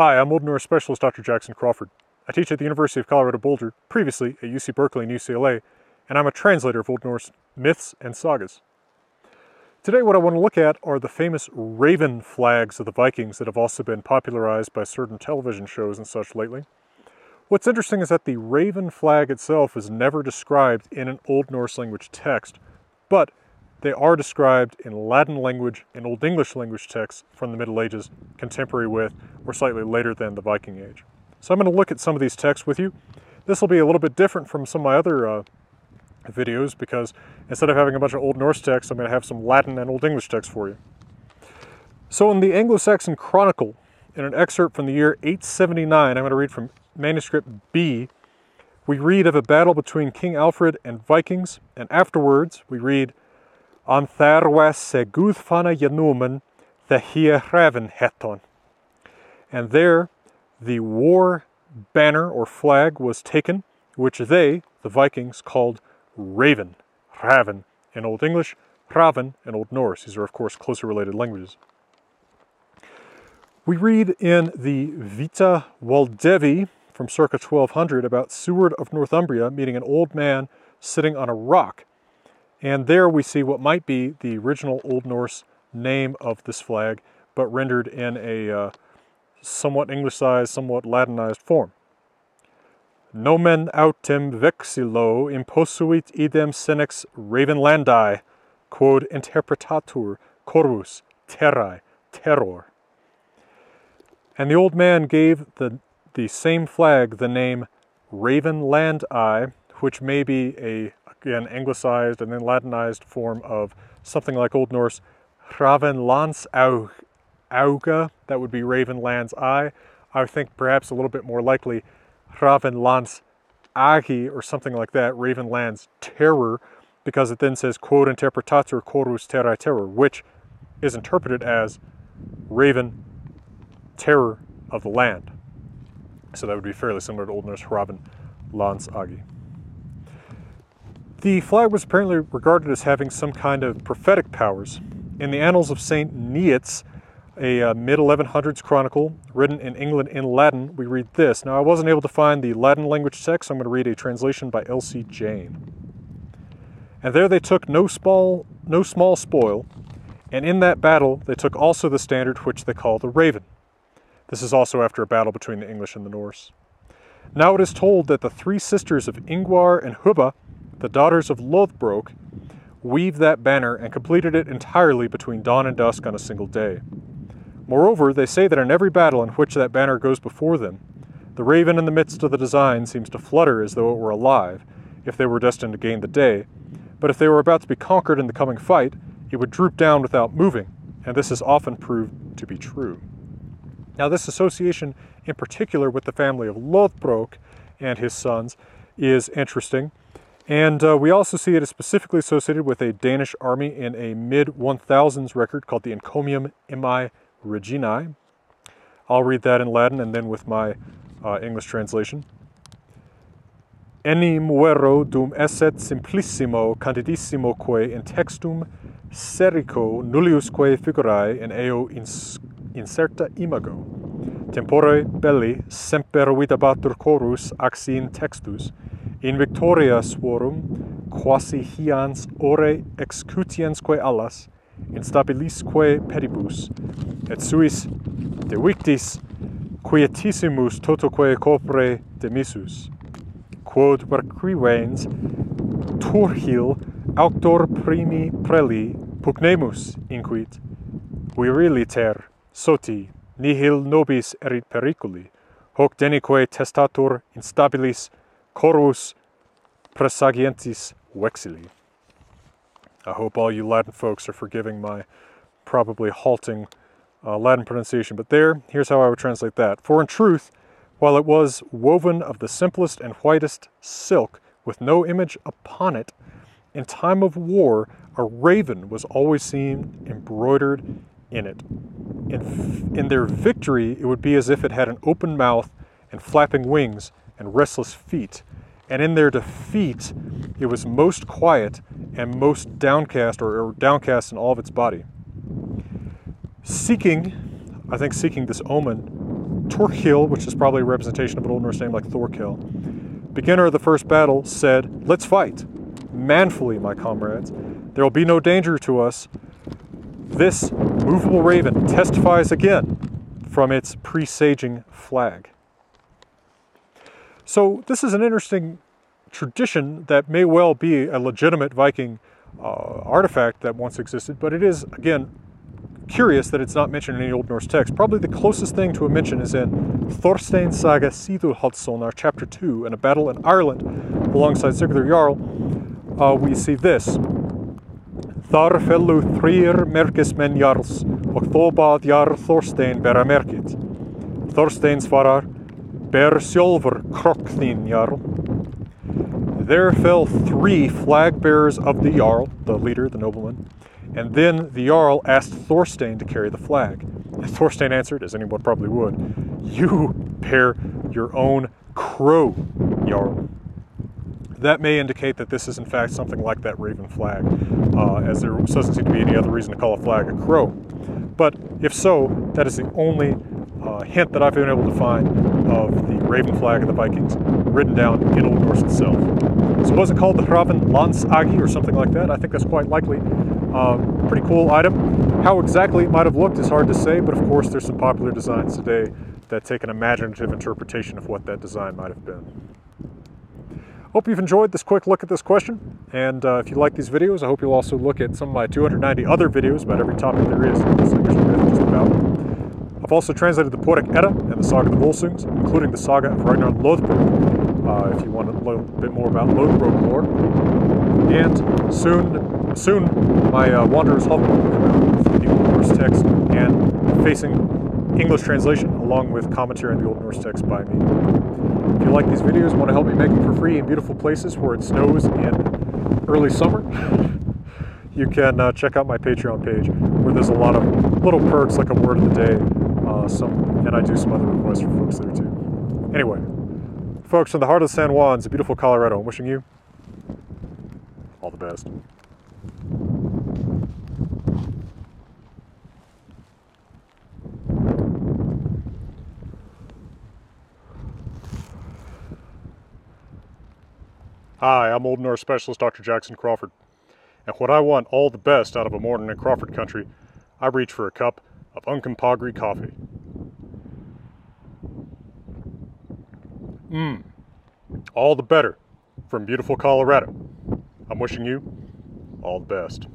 Hi, I'm Old Norse Specialist Dr. Jackson Crawford. I teach at the University of Colorado Boulder, previously at UC Berkeley and UCLA, and I'm a translator of Old Norse myths and sagas. Today what I want to look at are the famous raven flags of the Vikings that have also been popularized by certain television shows and such lately. What's interesting is that the raven flag itself is never described in an Old Norse language text, but they are described in Latin language and Old English language texts from the Middle Ages, contemporary with or slightly later than the Viking Age. So I'm going to look at some of these texts with you. This will be a little bit different from some of my other videos because instead of having a bunch of Old Norse texts, I'm going to have some Latin and Old English texts for you. So in the Anglo-Saxon Chronicle, in an excerpt from the year 879, I'm going to read from manuscript B, we read of a battle between King Alfred and Vikings, and afterwards we read An thar was se Guðfanna Janumen the hie raven heton. And there the war banner or flag was taken, which they, the Vikings, called Raven. Raven in Old English, Raven in Old Norse. These are of course closely related languages. We read in the Vita Waldevi from circa 1200 about Seward of Northumbria meeting an old man sitting on a rock. And there we see what might be the original Old Norse name of this flag, but rendered in a somewhat Englicized, somewhat Latinized form. Nomen autem vexilo imposuit idem senex Ravenlandi, quod interpretatur corvus terrae terror. And the old man gave the same flag the name Ravenlandi, which may be a, again, Anglicized and then Latinized form of something like Old Norse Ravenlands Auga, that would be Ravenland's eye. I think perhaps a little bit more likely Ravenlands Agi or something like that, Ravenland's terror, because it then says quod interpretatur corvus terrae terror, which is interpreted as Raven, terror of the land. So that would be fairly similar to Old Norse Ravenlands Agi. The flag was apparently regarded as having some kind of prophetic powers. In the Annals of St. Neots, a mid-1100s chronicle written in England in Latin, we read this. Now I wasn't able to find the Latin language text, so I'm going to read a translation by Elsie Jane. And there they took no small spoil, and in that battle they took also the standard which they call the Raven. This is also after a battle between the English and the Norse. Now it is told that the three sisters of Ingvar and Hubba, the daughters of Lothbrok, weaved that banner and completed it entirely between dawn and dusk on a single day. Moreover, they say that in every battle in which that banner goes before them, the raven in the midst of the design seems to flutter as though it were alive, if they were destined to gain the day, but if they were about to be conquered in the coming fight, it would droop down without moving, and this has often proved to be true. Now this association in particular with the family of Lothbrok and his sons is interesting, and we also see it as specifically associated with a Danish army in a mid-1000s record called the Encomium Immae Reginae. I'll read that in Latin and then with my English translation. Eni muero dum esset simplissimo candidissimoque in textum serico nulliusque figurae in eo inserta imago. Tempore belli semper vidabatur chorus axin textus, in victoria svorum quasi hians ore excutiensque allas, instabilisque pedibus, et suis de victis quietissimus totoque copre demissus, quod verquivens turhil auctor primi preli pugnemus inquit, viriliter soti nihil nobis erit periculi, hoc denique testatur instabilis corvus presagientis vexili. I hope all you Latin folks are forgiving my probably halting Latin pronunciation, but here's how I would translate that. For in truth, while it was woven of the simplest and whitest silk, with no image upon it, in time of war a raven was always seen embroidered in it. In their victory, it would be as if it had an open mouth and flapping wings and restless feet, and in their defeat, it was most quiet and most downcast, or downcast in all of its body. Seeking this omen, Torkil, which is probably a representation of an Old Norse name like Thorkel, beginner of the first battle, said, "Let's fight. Manfully, my comrades. There will be no danger to us." This movable raven testifies again from its presaging flag. So this is an interesting tradition that may well be a legitimate Viking artifact that once existed, but it is, again, curious that it's not mentioned in any Old Norse text. Probably the closest thing to a mention is in Thorstein's Saga Sidurhaldssonar, chapter 2, in a battle in Ireland alongside Sigurður Jarl. We see this. Þar fellu þrír merkismenn Jarls og þó bað Jarl Thorstein bera merkið. Thorstein svarar, ber sjálfur krokk þín, Jarl. There fell 3 flag bearers of the Jarl, the leader, the nobleman, and then the Jarl asked Thorstein to carry the flag. And Thorstein answered, as anyone probably would, "You bear your own crow, Jarl." That may indicate that this is in fact something like that raven flag, as there doesn't seem to be any other reason to call a flag a crow. But if so, that is the only hint that I've been able to find of the raven flag of the Vikings written down in Old Norse itself. So was it called the Hraven Landsagi or something like that? I think that's quite likely. Pretty cool item. How exactly it might have looked is hard to say, but of course there's some popular designs today that take an imaginative interpretation of what that design might have been. Hope you've enjoyed this quick look at this question, and if you like these videos, I hope you'll also look at some of my 290 other videos about every topic there is in this English myth just about. I've also translated the Poetic Edda and the Saga of the Volsungs, including the Saga of Ragnar Lothbrok, if you want to learn a bit more about Lothbrok lore. And soon my Wanderer's Hovel will come out with the Old Norse text and facing English translation, along with commentary on the Old Norse text by me. If you like these videos and want to help me make them for free in beautiful places where it snows in early summer, you can check out my Patreon page, where there's a lot of little perks like a word of the day, and I do some other requests for folks there too. Anyway, folks, from the heart of the San Juans, a beautiful Colorado, I'm wishing you all the best. Hi, I'm Old Norse Specialist Dr. Jackson Crawford, and when I want all the best out of a morning in Crawford country, I reach for a cup of Uncompahgre coffee. All the better from beautiful Colorado. I'm wishing you all the best.